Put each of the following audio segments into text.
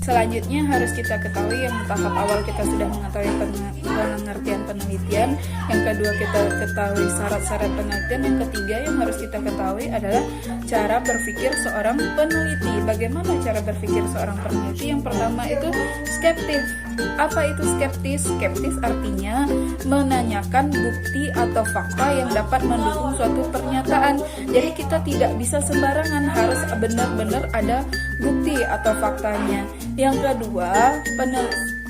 Selanjutnya harus kita ketahui yang tahap awal kita sudah mengetahui pengertian penelitian, yang kedua kita ketahui syarat-syarat penelitian, yang ketiga yang harus kita ketahui adalah cara berpikir seorang peneliti. Bagaimana cara berpikir seorang peneliti? Yang pertama itu skeptis. Apa itu skeptis? Skeptis artinya menanyakan bukti atau fakta yang dapat mendukung suatu pernyataan. Jadi kita tidak bisa sembarangan, harus benar-benar ada bukti atau faktanya. Yang kedua,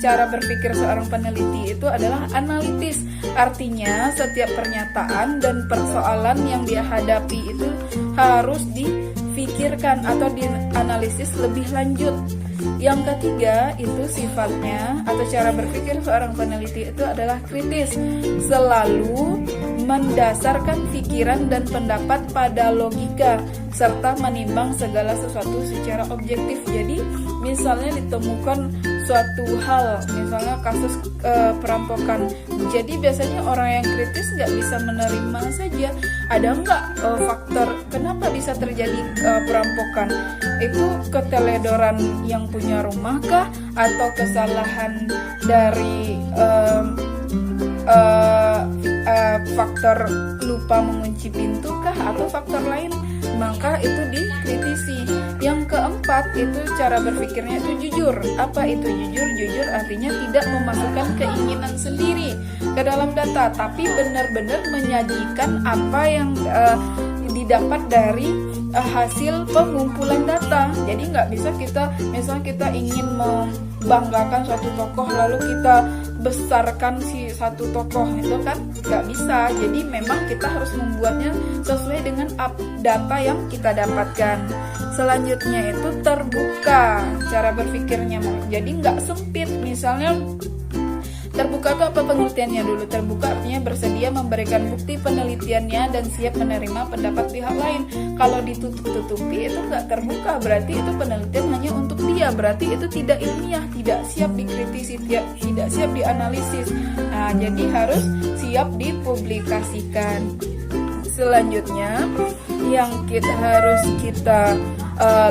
cara berpikir seorang peneliti itu adalah analitis. Artinya setiap pernyataan dan persoalan yang dia hadapi itu harus difikirkan atau dianalisis lebih lanjut. Yang ketiga itu sifatnya atau cara berpikir seorang peneliti itu adalah kritis, selalu mendasarkan pikiran dan pendapat pada logika serta menimbang segala sesuatu secara objektif. Jadi misalnya ditemukan suatu hal, misalnya kasus perampokan, jadi biasanya orang yang kritis nggak bisa menerima saja ada nggak faktor kenapa bisa terjadi perampokan, itu keteledoran yang punya rumah kah, atau kesalahan dari faktor lupa mengunci pintu kah, atau faktor lain, maka itu dikritisi. Yang keempat itu cara berpikirnya itu jujur. Apa itu jujur? Jujur artinya tidak memasukkan keinginan sendiri ke dalam data, tapi benar-benar menyajikan apa yang didapat dari hasil pengumpulan data. Jadi nggak bisa kita, misalnya kita ingin membanggakan suatu tokoh lalu kita besarkan si satu tokoh, itu kan nggak bisa. Jadi memang kita harus membuatnya sesuai dengan data yang kita dapatkan. Selanjutnya itu terbuka cara berpikirnya, jadi nggak sempit. Misalnya terbuka itu apa pengertiannya dulu? Terbuka artinya bersedia memberikan bukti penelitiannya dan siap menerima pendapat pihak lain. Kalau ditutup-tutupi itu nggak terbuka, berarti itu penelitian hanya untuk dia, berarti itu tidak ilmiah, tidak siap dikritisi, tidak siap dianalisis. Nah, jadi harus siap dipublikasikan. Selanjutnya yang harus kita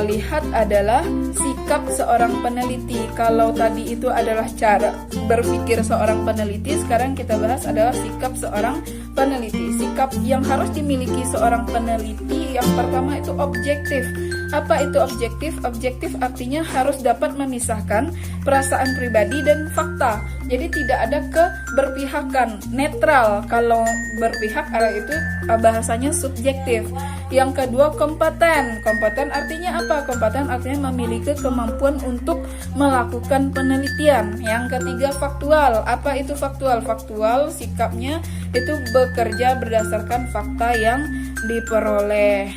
lihat adalah sikap seorang peneliti. Kalau tadi itu adalah cara berpikir seorang peneliti, sekarang kita bahas adalah sikap seorang peneliti. Sikap yang harus dimiliki seorang peneliti yang pertama itu objektif. Apa itu objektif? Objektif artinya harus dapat memisahkan perasaan pribadi dan fakta. Jadi tidak ada keberpihakan, netral. Kalau berpihak itu bahasanya subjektif. Yang kedua kompeten. Kompeten artinya apa? Kompeten artinya memiliki kemampuan untuk melakukan penelitian. Yang ketiga faktual. Apa itu faktual? Faktual sikapnya itu bekerja berdasarkan fakta yang diperoleh.